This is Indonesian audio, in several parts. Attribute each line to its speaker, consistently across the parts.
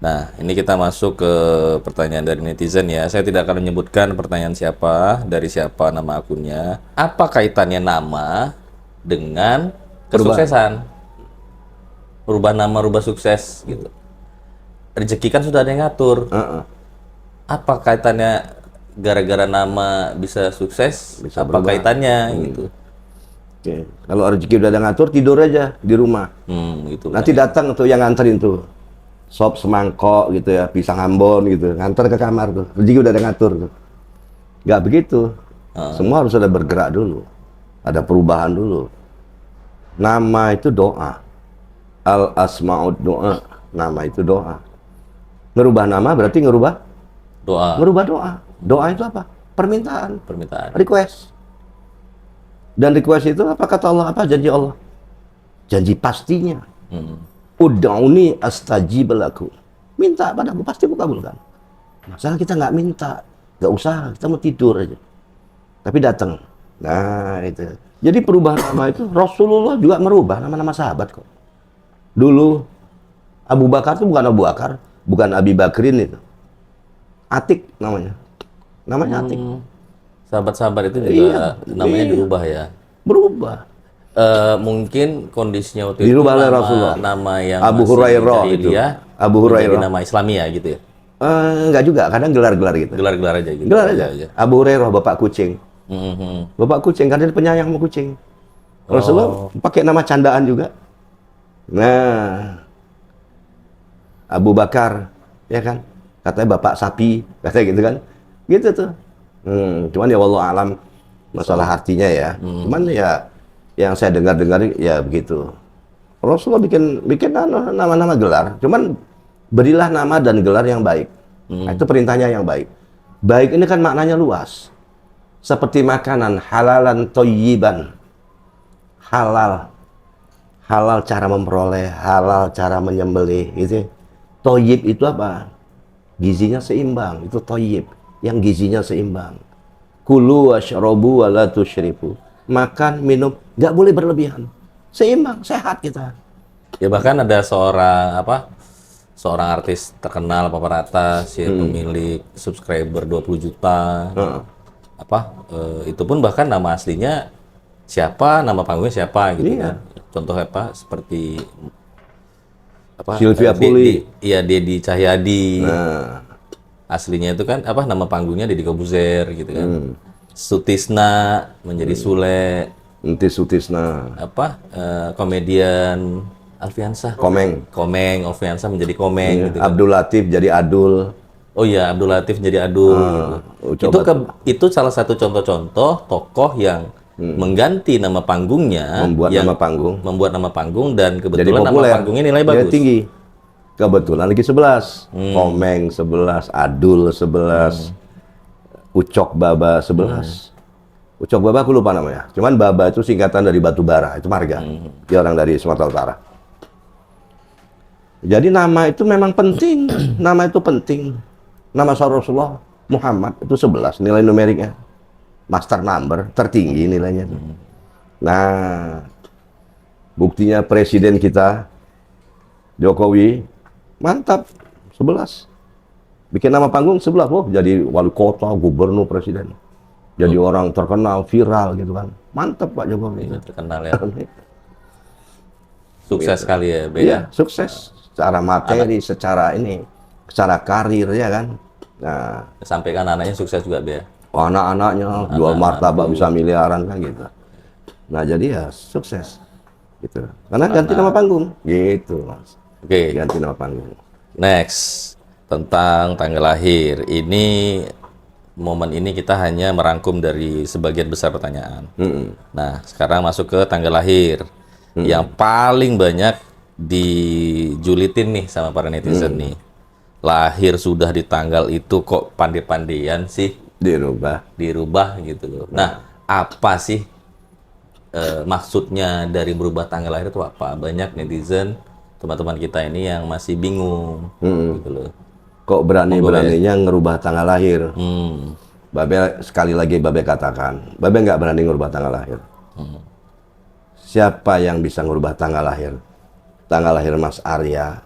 Speaker 1: Nah, ini kita masuk ke pertanyaan dari netizen ya. Saya tidak akan menyebutkan pertanyaan siapa, dari siapa nama akunnya. Apa kaitannya nama dengan kesuksesan? Rubah nama, rubah sukses gitu. Rezeki kan sudah ada yang ngatur. Apa kaitannya gara-gara nama bisa sukses?
Speaker 2: Bisa
Speaker 1: apa
Speaker 2: berubah.
Speaker 1: kaitannya gitu?
Speaker 2: Oke. Kalau rezeki udah ada ngatur, tidur aja di rumah.
Speaker 1: Gitu.
Speaker 2: Nanti datang tuh yang nganterin tuh. Sop semangkok gitu ya, pisang Ambon gitu. Nganter ke kamar tuh. Rezeki udah ada ngatur tuh. Nggak begitu. Semua harus ada bergerak dulu. Ada perubahan dulu. Nama itu doa. Al-asma'ud doa. Nama itu doa. Ngerubah nama berarti ngerubah doa. Doa itu apa? Permintaan. Request. Dan request itu apa kata Allah? Apa janji Allah? Janji pastinya. Ud'uni astajib lakum. Minta padaku, pasti aku kabulkan. Masalah kita nggak minta, nggak usah, kita mau tidur aja. Tapi datang. Nah itu. Jadi perubahan nama itu Rasulullah juga merubah nama-nama sahabat kok. Dulu Abu Bakar itu bukan Abu Bakar, bukan Abi Bakrin itu. Atik namanya. Namanya Atik.
Speaker 1: Sahabat-sahabat itu juga namanya dirubah ya.
Speaker 2: Berubah.
Speaker 1: Mungkin kondisinya waktu itu
Speaker 2: Dirubah oleh Rasulullah.
Speaker 1: nama yang
Speaker 2: Abu
Speaker 1: masih
Speaker 2: Hurairah itu.
Speaker 1: jahiliyah
Speaker 2: Abu
Speaker 1: menjadi
Speaker 2: Hurairah.
Speaker 1: nama Islami ya gitu ya.
Speaker 2: Enggak juga, kadang gelar-gelar gitu.
Speaker 1: Gelar-gelar aja gitu.
Speaker 2: Gelar aja. Abu Hurairah bapak kucing. Bapak kucing karena dia penyayang sama kucing. Rasulullah pakai nama candaan juga. Nah, Abu Bakar, ya kan? Katanya bapak sapi, katanya gitu kan? Gitu tuh. Cuman ya wallahu alam masalah artinya ya. Cuman ya yang saya dengar-dengar ya begitu. Rasulullah bikin nama-nama gelar. Cuman berilah nama dan gelar yang baik. Nah, itu perintahnya yang baik. Baik ini kan maknanya luas. Seperti makanan halalan thayyiban. Halal cara memperoleh, halal cara menyembelih gitu. Thayyib itu apa? Gizinya seimbang, itu thayyib. Yang gizinya seimbang. Kulu washrabu wa la tusyrifu. Makan, minum, nggak boleh berlebihan. Seimbang, sehat kita.
Speaker 1: Ya bahkan ada seorang artis terkenal papan atas yang pemilik subscriber 20 juta. Itu pun bahkan nama aslinya siapa, nama panggungnya siapa gitu kan. Contoh seperti
Speaker 2: Sylvia Puli.
Speaker 1: Iya, Dedi Cahyadi. Aslinya itu kan nama panggungnya Deddy Kobuzer gitu kan. Sutisna menjadi Sule.
Speaker 2: Nanti Sutisna.
Speaker 1: Komedian Alfiansah. Komeng, Alfiansah menjadi Komeng gitu kan.
Speaker 2: Abdul Latif jadi Adul.
Speaker 1: Oh iya, Abdul Latif jadi Adul. Itu salah satu contoh-contoh tokoh yang mengganti nama panggungnya, membuat nama panggung dan kebetulan nama panggungnya nilai bagus.
Speaker 2: Tinggi. Kebetulan lagi 11. Komeng 11, Adul 11, Ucok Baba 11. Ucok Baba aku lupa namanya. Cuman Baba itu singkatan dari batu bara, itu marga. Dia orang dari Sumatera Utara. Jadi nama itu memang penting. Nama itu penting. Nama Rasulullah Muhammad itu 11 nilai numeriknya. Master number tertinggi nilainya. Nah, buktinya presiden kita Jokowi mantap 11. Bikin nama panggung 11 loh, jadi wali kota, gubernur, presiden. Jadi orang terkenal, viral gitu kan. Mantap Pak Jokowi.
Speaker 1: Terkenal ya. Sukses sekali ya, Be.
Speaker 2: Iya, sukses secara materi, secara karir ya kan. Nah,
Speaker 1: sampai kan anaknya sukses juga, Be.
Speaker 2: Anak-anaknya jual martabak bisa miliaran kan gitu. Nah, jadi ya sukses. Gitu. Karena ganti nama panggung. Gitu, Mas.
Speaker 1: Oke.
Speaker 2: Ganti nama panggung.
Speaker 1: Next, tentang tanggal lahir. Momen ini kita hanya merangkum dari sebagian besar pertanyaan. Nah, sekarang masuk ke tanggal lahir. Yang paling banyak dijulitin nih sama para netizen nih. Lahir sudah di tanggal itu kok pandai-pandaian sih? Dirubah gitu loh. Nah, apa sih maksudnya dari berubah tanggal lahir itu apa? Banyak netizen, teman-teman kita ini yang masih bingung gitu loh.
Speaker 2: Kok berani-beraninya ngerubah tanggal lahir? Babe sekali lagi Babe katakan, Babe nggak berani ngerubah tanggal lahir. Siapa yang bisa ngerubah tanggal lahir? Tanggal lahir Mas Arya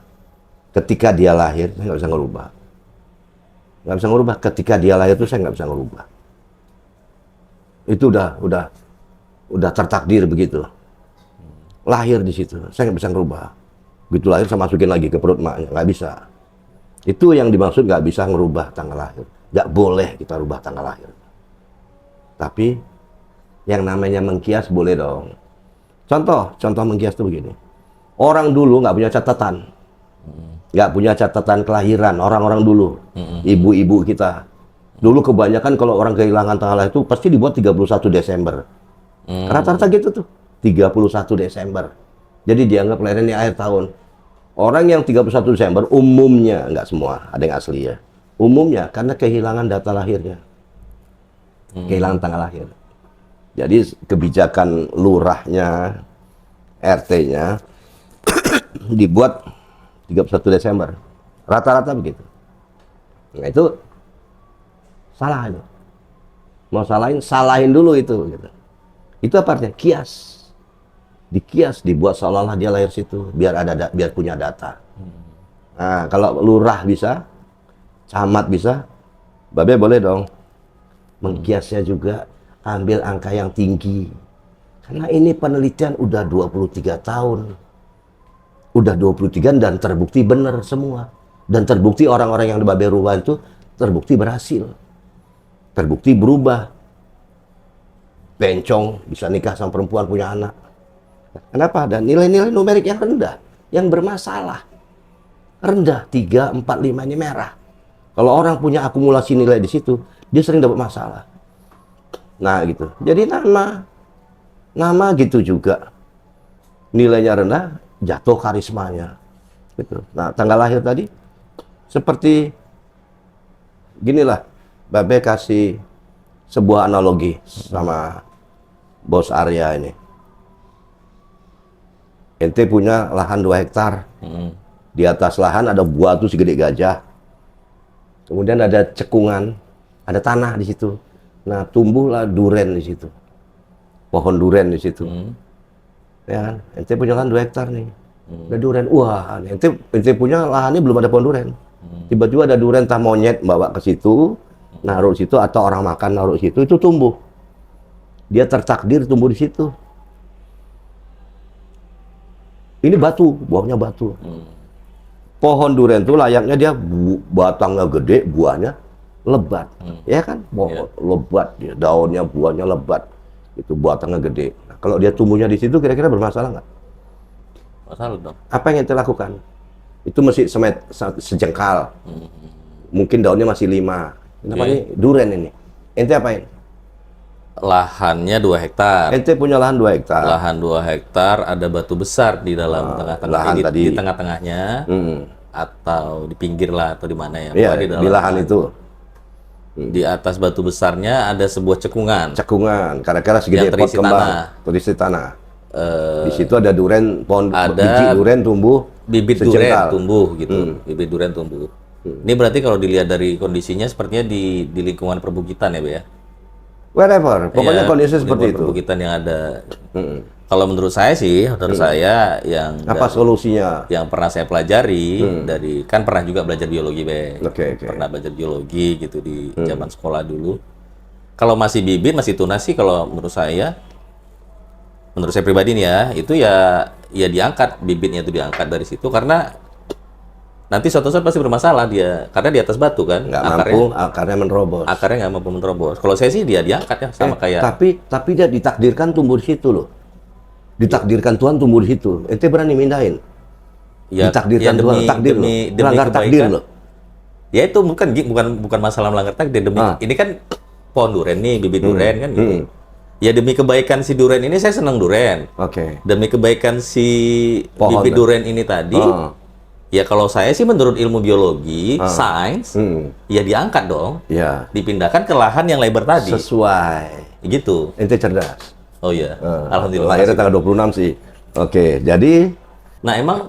Speaker 2: Ketika dia lahir, saya nggak bisa ngerubah. Nggak bisa ngerubah. Ketika dia lahir itu saya nggak bisa ngerubah. Itu udah tertakdir begitu. Lahir di situ, saya nggak bisa ngerubah. Begitu lahir saya masukin lagi ke perut maknya, nggak bisa. Itu yang dimaksud nggak bisa ngerubah tanggal lahir. Nggak boleh kita rubah tanggal lahir. Tapi yang namanya mengkias boleh dong. Contoh mengkias itu begini. Orang dulu nggak punya catatan. Nggak punya catatan kelahiran, orang-orang dulu. Ibu-ibu kita. Dulu kebanyakan kalau orang kehilangan tanggal lahir itu pasti dibuat 31 Desember. Rata-rata gitu tuh. 31 Desember. Jadi dianggap lahirnya akhir tahun. Orang yang 31 Desember umumnya, nggak semua, ada yang asli ya. Umumnya karena kehilangan data lahirnya. Kehilangan tanggal lahir. Jadi kebijakan lurahnya, RT-nya dibuat 31 Desember. Rata-rata begitu. Nah itu salah itu. Mau salahin dulu itu. Gitu. Itu apa artinya? Kias. Dikias, dibuat seolah-olah dia lahir situ, biar punya data. Nah kalau lurah bisa, camat bisa, Babe boleh dong mengkiasnya juga, ambil angka yang tinggi. Karena ini penelitian udah 23 tahun. Udah 23 dan terbukti benar semua. Dan terbukti orang-orang yang di Babe rubah itu terbukti berhasil. Terbukti berubah. Bencong bisa nikah sama perempuan punya anak. Kenapa? Dan nilai-nilai numerik yang rendah, yang bermasalah. Rendah, 3, 4, 5 ini merah. Kalau orang punya akumulasi nilai di situ, dia sering dapat masalah. Nah gitu. Jadi nama gitu juga. Nilainya rendah, jatuh karismanya. Gitu. Nah tanggal lahir tadi, seperti ginilah, Babe kasih sebuah analogi sama Bos Arya ini. Ente punya lahan 2 hektar. Di atas lahan ada batu segede gajah. Kemudian ada cekungan, ada tanah di situ. Nah, tumbuhlah duren di situ. Pohon duren di situ. Ya kan? Ente punya lahan 2 hektar nih. Ada duren. Wah, ente punya lahannya belum ada pohon duren. Tiba-tiba ada duren entah monyet bawa ke situ, naruh situ, atau orang makan naruh situ, itu tumbuh. Dia tertakdir tumbuh di situ. Ini batu, buahnya batu. Pohon duren itu layaknya dia batangnya gede, buahnya lebat. Ya kan? Lebat dia, daunnya, buahnya lebat. Itu batangnya gede. Nah, kalau dia tumbuhnya di situ kira-kira bermasalah nggak?
Speaker 1: Masalah dong.
Speaker 2: Apa yang ente lakukan? Itu mesti sejengkal. Mungkin daunnya masih 5. Namanya duren ini. Ente apain?
Speaker 1: Lahannya 2 hektar.
Speaker 2: Ente punya lahan 2 hektar.
Speaker 1: Lahan 2 hektar, ada batu besar di dalam tengah-tengah, di tengah-tengahnya, atau di pinggir lah, atau di mana ya?
Speaker 2: Iya, di lahan itu.
Speaker 1: Di atas batu besarnya ada sebuah cekungan.
Speaker 2: Cekungan, kira-kira segede pot kembang, terisi tanah. Di situ ada duren, pohon biji duren tumbuh,
Speaker 1: bibit duren tumbuh gitu, bibit duren tumbuh. Ini berarti kalau dilihat dari kondisinya sepertinya di lingkungan perbukitan ya, Be ya?
Speaker 2: Wherever, pokoknya kondisi seperti itu.
Speaker 1: Perbukitan yang ada. Kalau menurut saya sih, saya yang
Speaker 2: apa solusinya?
Speaker 1: Yang pernah saya pelajari dari, kan pernah juga belajar biologi, Be.
Speaker 2: Okay.
Speaker 1: Pernah belajar biologi gitu di zaman sekolah dulu. Kalau masih bibit, masih tunas sih, kalau menurut saya pribadi nih ya, itu ya diangkat, bibitnya itu diangkat dari situ, karena nanti suatu saat pasti bermasalah dia, karena di atas batu kan,
Speaker 2: akarnya menerobos.
Speaker 1: Akarnya nggak mampu menerobos. Kalau saya sih dia diangkat ya, sama kayak.
Speaker 2: Tapi dia ditakdirkan tumbuh di situ loh. Ditakdirkan Tuhan tumbuh di situ. Ente berani mindahin? Ya, ditakdirkan Tuhan, takdir loh. Melanggar takdir loh.
Speaker 1: Ya itu bukan masalah melanggar takdir. Ini kan pohon duren nih, bibit duren kan gitu. Ya demi kebaikan si duren ini, saya senang duren. Demi kebaikan si bibit duren ini tadi. Ya kalau saya sih menurut ilmu biologi, sains, ya diangkat dong. Dipindahkan ke lahan yang lebar tadi.
Speaker 2: Sesuai.
Speaker 1: Gitu.
Speaker 2: Ente cerdas.
Speaker 1: Oh iya. Alhamdulillah.
Speaker 2: Lahirnya tanggal 26 sih. Jadi.
Speaker 1: Nah emang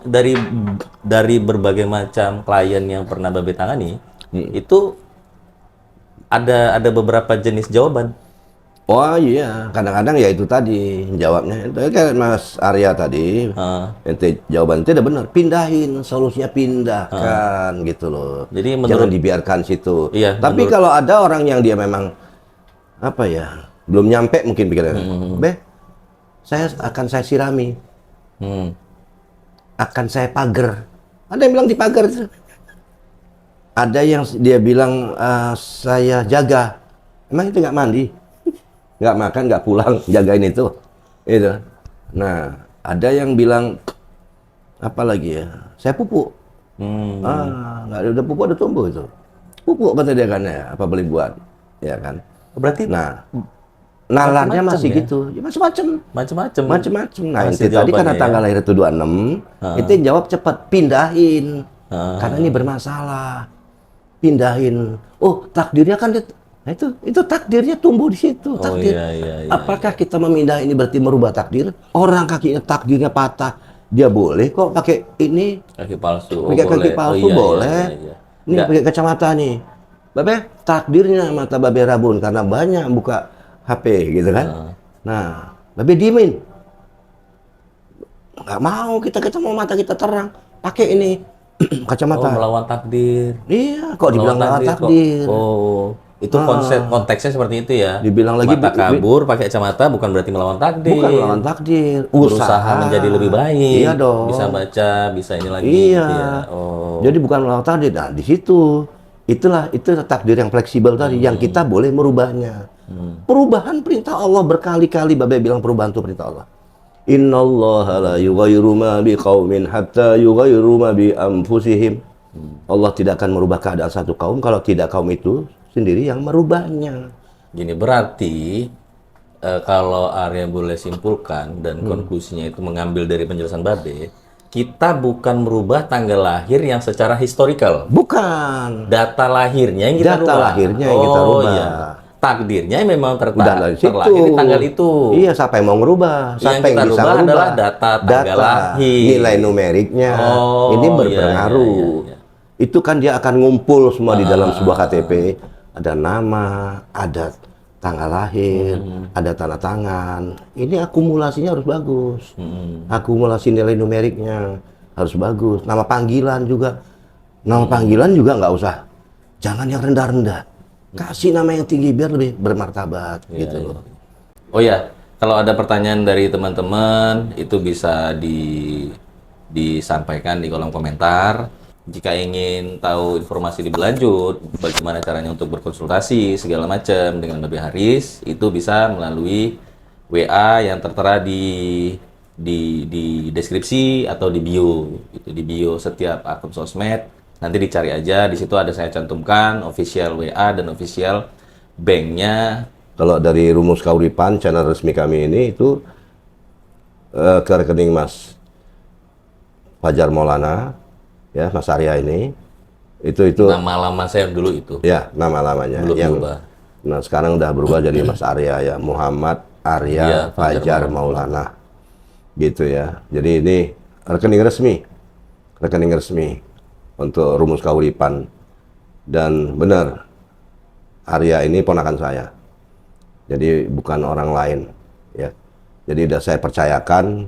Speaker 1: dari berbagai macam klien yang pernah Babe tangani, itu ada beberapa jenis jawaban.
Speaker 2: Oh iya, kadang-kadang ya itu tadi jawabnya. Itu kayak Mas Arya tadi, ente jawaban itu udah benar. Pindahin, solusinya pindahkan gitu loh.
Speaker 1: Jadi
Speaker 2: Jangan dibiarkan situ.
Speaker 1: Iya,
Speaker 2: Tapi kalau ada orang yang dia memang apa ya, belum nyampe mungkin pikirannya. Akan saya sirami, akan saya pagar. Ada yang bilang dipagar. Ada yang dia bilang saya jaga. Emang itu nggak mandi? Nggak makan, nggak pulang, jagain itu. Nah, ada yang bilang apa lagi ya? Saya pupuk. Nggak ada pupuk, ada tumbuh itu. Pupuk kata dia kan ya, apa boleh buat, ya kan?
Speaker 1: Berarti
Speaker 2: nalarnya masih
Speaker 1: ya?
Speaker 2: gitu, ya, macam-macam. Nah, itu tadi karena tanggal lahir itu 26, itu jawab cepat, pindahin, karena ini bermasalah, pindahin. Oh, takdirnya kan nah itu takdirnya tumbuh di situ. Takdir.
Speaker 1: Iya.
Speaker 2: Apakah kita memindah ini berarti merubah takdir? Orang kakinya takdirnya patah, dia boleh kok pakai ini
Speaker 1: kaki palsu.
Speaker 2: Pakai kaki palsu boleh.
Speaker 1: Iya.
Speaker 2: Ini pakai kacamata nih. Babe, takdirnya mata babe rabun karena banyak buka HP gitu kan. Nah, babe diemin. Nggak mau kita mau mata kita terang. Pakai ini kacamata.
Speaker 1: Melawan takdir.
Speaker 2: Iya, kok dibilang melawan takdir.
Speaker 1: Itu konteksnya seperti itu ya.
Speaker 2: Dibilang lagi
Speaker 1: mata kabur pakai kacamata bukan berarti melawan takdir.
Speaker 2: Bukan melawan takdir.
Speaker 1: Berusaha menjadi lebih baik.
Speaker 2: Iya dong.
Speaker 1: Bisa baca, bisa ini lagi.
Speaker 2: Iya.
Speaker 1: Gitu ya.
Speaker 2: Jadi bukan melawan takdir. Nah, di situ itu takdir yang fleksibel tadi yang kita boleh merubahnya. Perubahan perintah Allah berkali-kali Babe bilang perubahan itu perintah Allah. Innallaha la yughayyiru ma biqaumin hatta yughayyiru ma bi anfusihim. Allah tidak akan merubah keadaan satu kaum kalau tidak kaum itu sendiri yang merubahnya.
Speaker 1: Gini berarti kalau Arya boleh simpulkan dan konklusinya itu mengambil dari penjelasan Babe, kita bukan merubah tanggal lahir yang secara historikal.
Speaker 2: Bukan.
Speaker 1: Data lahirnya yang kita rubah.
Speaker 2: Lahirnya yang kita rubah.
Speaker 1: Iya. Takdirnya memang terlahir
Speaker 2: di
Speaker 1: tanggal itu.
Speaker 2: Iya, siapa yang mau ngerubah? Siapa yang bisa
Speaker 1: rubah
Speaker 2: ngerubah?
Speaker 1: adalah data tanggal lahir.
Speaker 2: Nilai numeriknya. Ini berpengaruh.
Speaker 1: Iya.
Speaker 2: Itu kan dia akan ngumpul semua di dalam sebuah KTP. Ada nama, ada tanggal lahir, ada tanda tangan. Ini akumulasinya harus bagus. Akumulasi nilai numeriknya harus bagus. Nama panggilan juga. Nama panggilan juga nggak usah. Jangan yang rendah-rendah. Kasih nama yang tinggi biar lebih bermartabat gitu loh.
Speaker 1: Oh ya, kalau ada pertanyaan dari teman-teman itu bisa disampaikan di kolom komentar. Jika ingin tahu informasi lebih lanjut, bagaimana caranya untuk berkonsultasi segala macam dengan Babe Haris, itu bisa melalui WA yang tertera di deskripsi atau di bio. Itu di bio setiap akun sosmed. Nanti dicari aja, di situ ada saya cantumkan official WA dan official banknya.
Speaker 2: Kalau dari Rumus Kauripan, channel resmi kami ini itu ke rekening Mas Fajar Maulana, ya Mas Arya ini, itu
Speaker 1: nama lama saya dulu itu.
Speaker 2: Ya, nama lamanya.
Speaker 1: Belum
Speaker 2: yang
Speaker 1: berubah.
Speaker 2: Nah sekarang udah berubah jadi Mas Arya ya, Muhammad Arya Fajar Maulana, gitu ya. Jadi ini rekening resmi untuk Rumus Kauripan. Dan benar, Arya ini ponakan saya. Jadi bukan orang lain, ya. Jadi udah saya percayakan,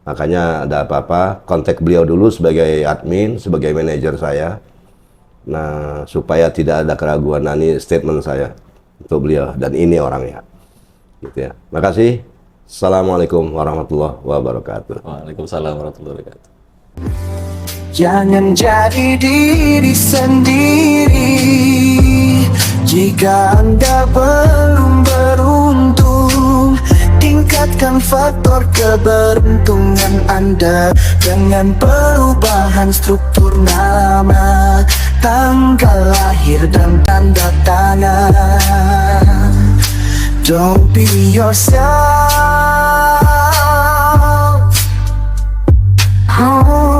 Speaker 2: makanya ada apa-apa kontak beliau dulu sebagai admin, sebagai manajer saya. Nah, supaya tidak ada keraguan, ini statement saya untuk beliau dan ini orangnya. Gitu ya. Makasih. Assalamualaikum warahmatullahi wabarakatuh.
Speaker 1: Waalaikumsalam warahmatullahi wabarakatuh.
Speaker 3: Jangan jadi diri sendiri jika Anda belum beruntung. Tingkatkan faktor keberuntungan Anda dengan perubahan struktur nama, tanggal lahir dan tanda tangan. Don't be yourself. Oh.